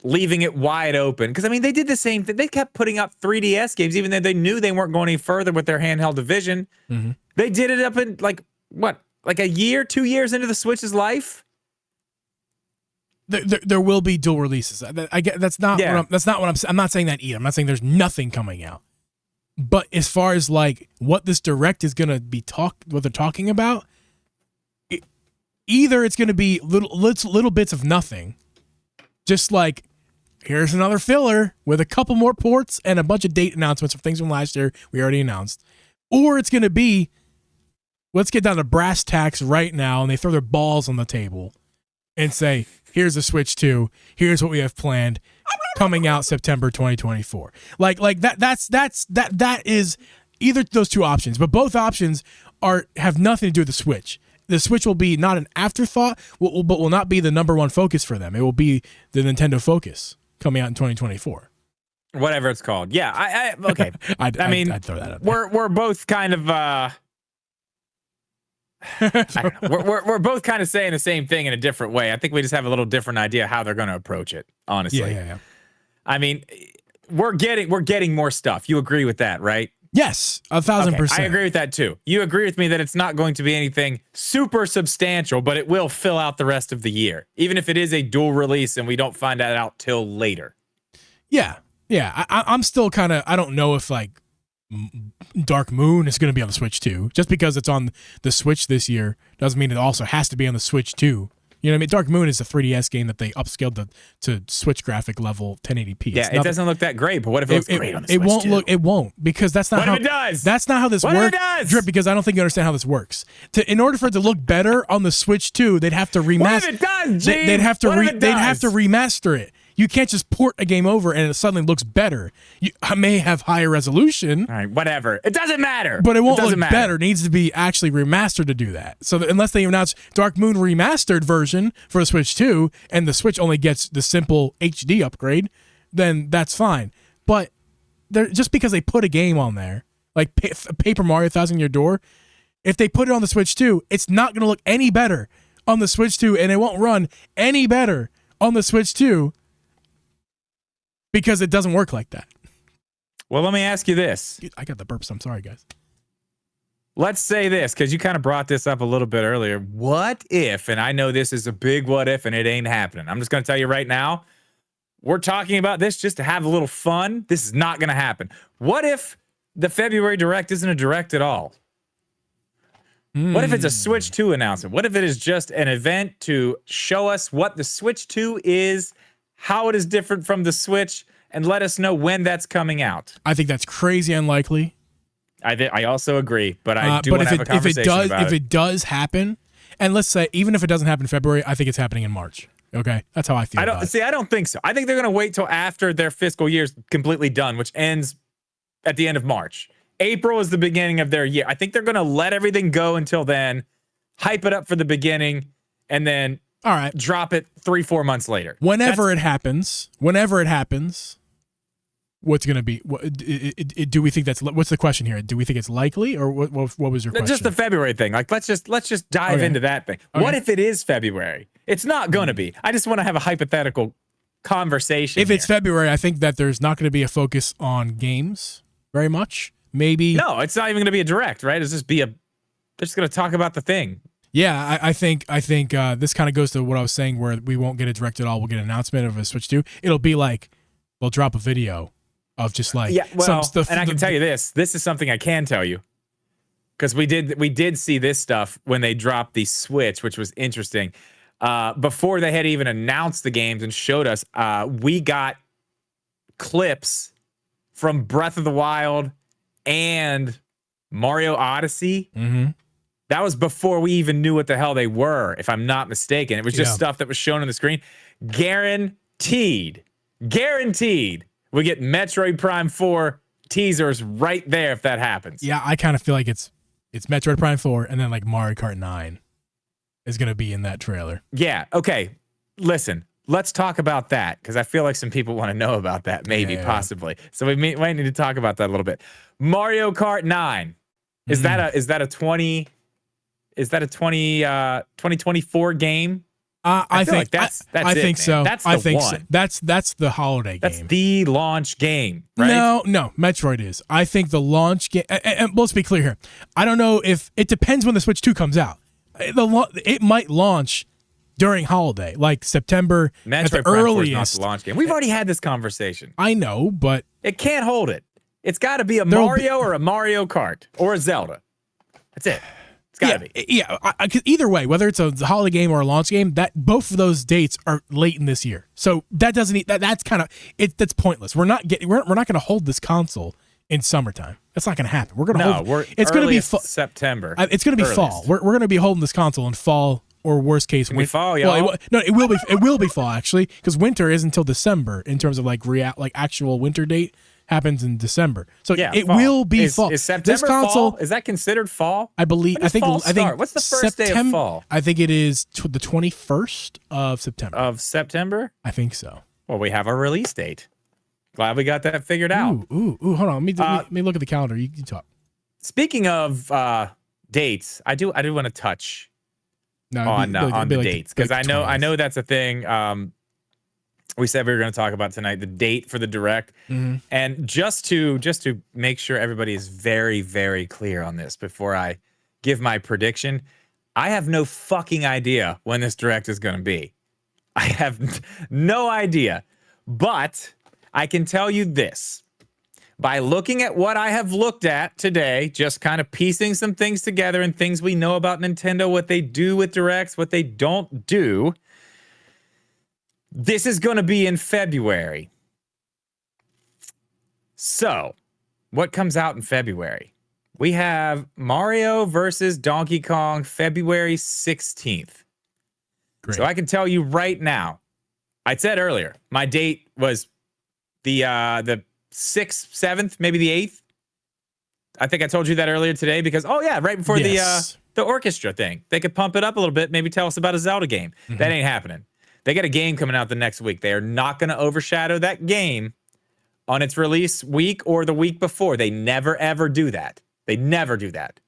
B: leaving it wide open. Because, I mean, they did the same thing. They kept putting out 3DS games, even though they knew they weren't going any further with their handheld division. Mm-hmm. They did it up in, like a year, 2 years into the Switch's life?
A: There will be dual releases. I get that's not what I'm not saying that either. I'm not saying there's nothing coming out. But as far as like what this Direct is going to be what they're talking about, either it's going to be little bits of nothing, just like here's another filler with a couple more ports and a bunch of date announcements of things from last year we already announced, or it's going to be let's get down to brass tacks right now, and they throw their balls on the table and say, here's the Switch 2, here's what we have planned, coming out September 2024. Like that is either those 2 options, but both options have nothing to do with the Switch. The Switch will be not an afterthought, but will not be the number 1 focus for them. It will be the Nintendo Focus coming out in 2024.
B: Whatever it's called. Yeah, okay. I'd throw that up. We're both kind of we're both kind of saying the same thing in a different way. I think we just have a little different idea how they're going to approach it, honestly.
A: Yeah.
B: I mean, we're getting more stuff. You agree with that, right?
A: Yes, 1,000%.
B: I agree with that too. You agree with me that it's not going to be anything super substantial, but it will fill out the rest of the year, even if it is a dual release and we don't find that out till later.
A: Yeah. I'm still kind of, I don't know if like Dark Moon is going to be on the Switch 2. Just because it's on the Switch this year doesn't mean it also has to be on the Switch 2. You know what I mean? Dark Moon is a 3DS game that they upscaled to Switch graphic level 1080p.
B: Yeah, it doesn't look that great, but what if it looks great on the Switch?
A: It won't, because that's not how it does. That's not how this works. What if it does? Drip, because I don't think you understand how this works. In order for it to look better on the Switch 2, they'd have to remaster.
B: What if it does, Gene?
A: They'd have to remaster it. You can't just port a game over and it suddenly looks better. You may have higher resolution.
B: All right, whatever. It doesn't matter.
A: But it won't look better. It needs to be actually remastered to do that. So unless they announce Dark Moon remastered version for the Switch 2 and the Switch only gets the simple HD upgrade, then that's fine. But just because they put a game on there, like Paper Mario Thousand Year Door, if they put it on the Switch 2, it's not going to look any better on the Switch 2, and it won't run any better on the Switch 2 because it doesn't work like that.
B: Well, let me ask you this.
A: I got the burps. I'm sorry, guys.
B: Let's say this, because you kind of brought this up a little bit earlier. What if, and I know this is a big what if, and it ain't happening. I'm just going to tell you right now, we're talking about this just to have a little fun. This is not going to happen. What if the February Direct isn't a Direct at all? What if it's a Switch 2 announcement? What if it is just an event to show us what the Switch 2 is, how it is different from the Switch, and let us know when that's coming out?
A: I think that's crazy unlikely.
B: I also agree, but I do want to have a conversation about it.
A: If it does happen, and let's say even if it doesn't happen in February, I think it's happening in March. Okay, that's how I feel.
B: I don't think so. I think they're going to wait till after their fiscal year's completely done, which ends at the end of March. April is the beginning of their year. I think they're going to let everything go until then, hype it up for the beginning, and then drop it 3-4 months later.
A: Whenever it happens, what's going to be? Do we think that's? What's the question here? Do we think it's likely, or what was your question?
B: Just the February thing. Like let's just dive into that thing. Okay. What if it is February? It's not going to be. I just want to have a hypothetical conversation.
A: If it's February, I think that there's not going to be a focus on games very much. Maybe
B: no, it's not even going to be a Direct, right? It's just they're just going to talk about the thing.
A: Yeah, I think this kind of goes to what I was saying, where we won't get a Direct at all. We'll get an announcement of a Switch 2. It'll be like they'll drop a video of just like some stuff.
B: And I can tell you this is something I can tell you, because we did see this stuff when they dropped the Switch, which was interesting. Before they had even announced the games and showed us, we got clips from Breath of the Wild and Mario Odyssey.
A: Mm-hmm.
B: That was before we even knew what the hell they were, if I'm not mistaken. It was just stuff that was shown on the screen. Guaranteed, we get Metroid Prime 4 teasers right there if that happens.
A: Yeah, I kind of feel like it's Metroid Prime 4 and then like Mario Kart 9 is going to be in that trailer.
B: Yeah, okay. Listen, let's talk about that, because I feel like some people want to know about that, possibly. So we might need to talk about that a little bit. Mario Kart 9. Is that a 2024 game?
A: I think
B: like that's
A: I
B: it,
A: think
B: man.
A: so.
B: That's
A: I
B: the
A: think
B: one.
A: so. That's the holiday game.
B: That's the launch game, right?
A: No, Metroid is. I think the launch game. And let's be clear here. I don't know if it depends when the Switch 2 comes out. It might launch during holiday, like September at the earliest.
B: Not the launch game. We've already had this conversation.
A: I know, but
B: it can't hold it. It's got to be a Mario or a Mario Kart or a Zelda. That's it. It's got to be.
A: Yeah, either way, whether it's a holiday game or a launch game, that both of those dates are late in this year. So that doesn't that's kind of that's pointless. We're not going to hold this console in summertime. That's not going to happen. We're going to hold. It's going to be
B: September.
A: It's going to be fall. We're going to be holding this console in fall, or worst case, winter.
B: Fall, y'all.
A: Well, it will be. It will be fall actually, because winter is until December in terms of like actual winter date happens in December. So it will be fall.
B: Is September this console, fall? Is that considered fall?
A: I believe. I think.
B: What's the first day of fall?
A: I think it is the 21st of September.
B: Of September?
A: I think so.
B: Well, we have a release date. Glad we got that figured out.
A: Ooh, hold on. Let me look at the calendar. You talk.
B: Speaking of dates, I do want to touch on the dates, because I know that's a thing. We said we were going to talk about tonight, the date for the Direct.
A: Mm-hmm.
B: And just to make sure everybody is very, very clear on this before I give my prediction, I have no fucking idea when this Direct is going to be. I have no idea. But I can tell you this. By looking at what I have looked at today, just kind of piecing some things together and things we know about Nintendo, what they do with Directs, what they don't do, this is going to be in February. So, what comes out in February? We have Mario versus Donkey Kong, February 16th.
A: Great.
B: So I can tell you right now, I said earlier, my date was the 6th, 7th, maybe the 8th. I think I told you that earlier today because, right before the orchestra thing. They could pump it up a little bit, maybe tell us about a Zelda game. Mm-hmm. That ain't happening. They got a game coming out the next week. They are not going to overshadow that game on its release week or the week before. They never, ever do that. They never do that.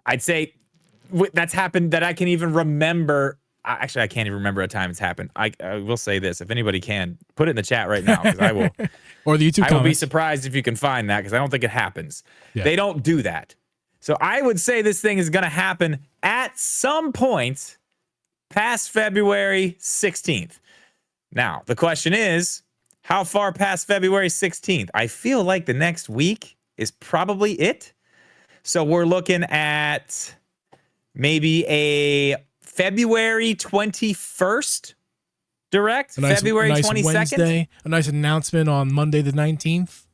B: I'd say that's happened that I can even remember. Actually, I can't even remember a time it's happened. I will say this. If anybody can, put it in the chat right now because I will.
A: Or the YouTube comments.
B: I will be surprised if you can find that because I don't think it happens. Yeah. They don't do that. So I would say this thing is going to happen at some point past February 16th. Now, the question is, how far past February 16th? I feel like the next week is probably it. So we're looking at maybe a February 21st direct, February 22nd.
A: Wednesday, a nice announcement on Monday the 19th.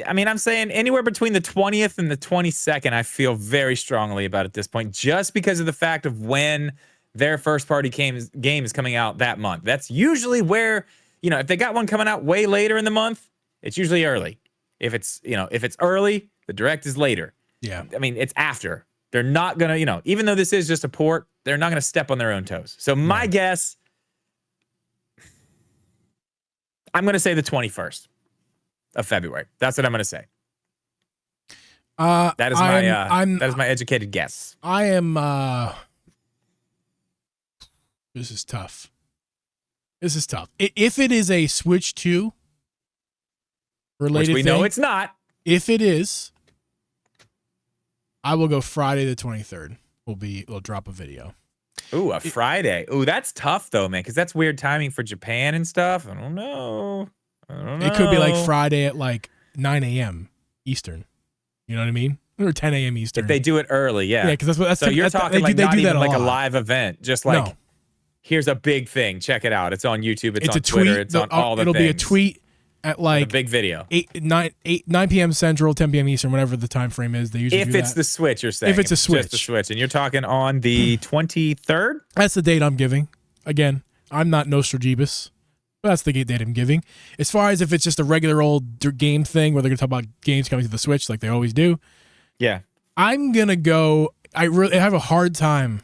B: I mean, I'm saying anywhere between the 20th and the 22nd, I feel very strongly about at this point, just because of the fact of when their first party game is coming out that month. That's usually where, if they got one coming out way later in the month, it's usually early. If it's early, the direct is later.
A: Yeah.
B: I mean, it's after. They're not going to, even though this is just a port, they're not going to step on their own toes. So my guess, I'm going to say the 21st of February. That's what I'm going to say. That is my educated guess.
A: I am, this is tough. If it is a Switch 2 related
B: which we know it's not.
A: If it is, I will go Friday the 23rd. We'll drop a video.
B: Ooh, a Friday. Ooh, that's tough though, man, because that's weird timing for Japan and stuff. I don't know.
A: It could be like Friday at like 9 a.m. Eastern. You know what I mean? Or 10 a.m. Eastern.
B: If they do it early, yeah.
A: Yeah, because that's
B: so you're talking like not even like a live event, just like
A: no.
B: Here's a big thing. Check it out. It's on YouTube. It's on Twitter. It's on all the things.
A: It'll be a tweet at like
B: a big video.
A: 9 p.m. Central, 10 p.m. Eastern, whatever the time frame is. They usually
B: if it's the Switch, you're saying.
A: If it's a Switch.
B: Just the Switch. And you're talking on the 23rd?
A: That's the date I'm giving. Again, I'm not Nostradamus, but that's the date I'm giving. As far as if it's just a regular old game thing where they're going to talk about games coming to the Switch like they always do.
B: Yeah.
A: I'm going to go. I have a hard time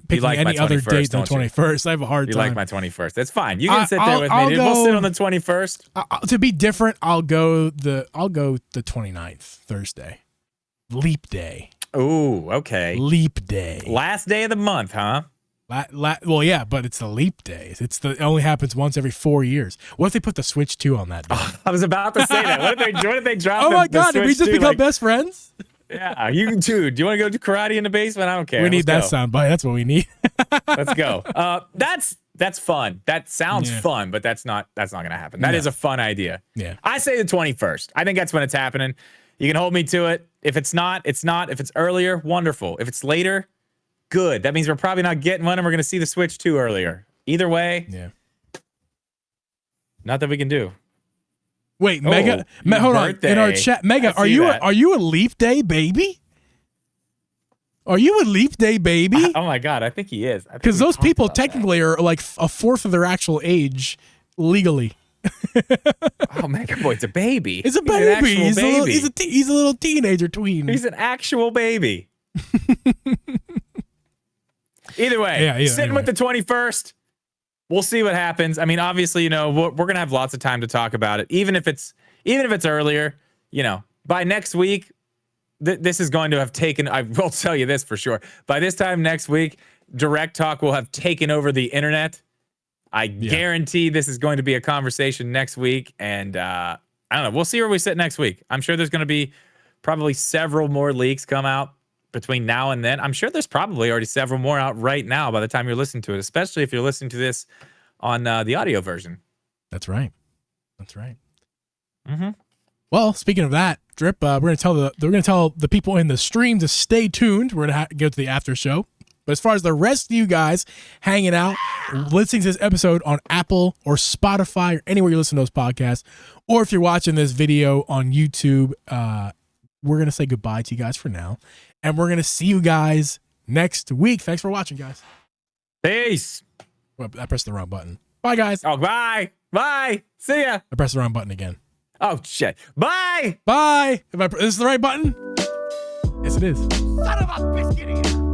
A: picking any other date than 21st. I have a hard time.
B: You like my 21st. That's fine. You can sit there with me, dude. We'll sit on the 21st.
A: To be different, I'll go the 29th, Thursday. Leap day.
B: Ooh, okay.
A: Leap day.
B: Last day of the month, huh?
A: Well, yeah, but it's the leap day. It only happens once every 4 years. What if they put the Switch 2 on that day?
B: I was about to say that. What if they drop
A: Oh my God, did we just become best friends?
B: Yeah, you can too. Do you want to go do karate in the basement? I don't care.
A: We need that soundbite. That's what we need.
B: Let's go. That's fun. That sounds fun, but that's not going to happen. That is a fun idea.
A: Yeah.
B: I say the 21st. I think that's when it's happening. You can hold me to it. If it's not, it's not. If it's earlier, wonderful. If it's later, good. That means we're probably not getting one and we're going to see the Switch 2 earlier. Either way.
A: Yeah.
B: Not that we can do.
A: Wait, Mega, hold on. In our chat, Mega, are you a leap day baby? Are you a leap day baby?
B: Oh my God, I think he is.
A: Because those people technically are like a fourth of their actual age legally.
B: Oh, Mega Boy's a baby.
A: He's a baby. He's a little teenager tween.
B: He's an actual baby. Either way, sitting with the 21st. We'll see what happens. I mean, obviously, we're going to have lots of time to talk about it. Even if it's earlier, by next week, this is going to have taken, I will tell you this for sure. By this time next week, Direct Talk will have taken over the internet. I guarantee this is going to be a conversation next week. And I don't know. We'll see where we sit next week. I'm sure there's going to be probably several more leaks come out between now and then. I'm sure there's probably already several more out right now by the time you're listening to it, especially if you're listening to this on the audio version.
A: That's right.
B: Mm-hmm.
A: Well, speaking of that, Drip, we're gonna tell the people in the stream to stay tuned. We're gonna go to the after show. But as far as the rest of you guys hanging out, listening to this episode on Apple or Spotify or anywhere you listen to those podcasts, or if you're watching this video on YouTube, we're gonna say goodbye to you guys for now. And we're going to see you guys next week. Thanks for watching, guys.
B: Peace.
A: Well, I pressed the wrong button. Bye, guys.
B: Oh, bye. Bye. See ya.
A: I pressed the wrong button again.
B: Oh, shit. Bye.
A: Bye. Is this the right button? Yes, it is.
C: Son of a biscuit eater.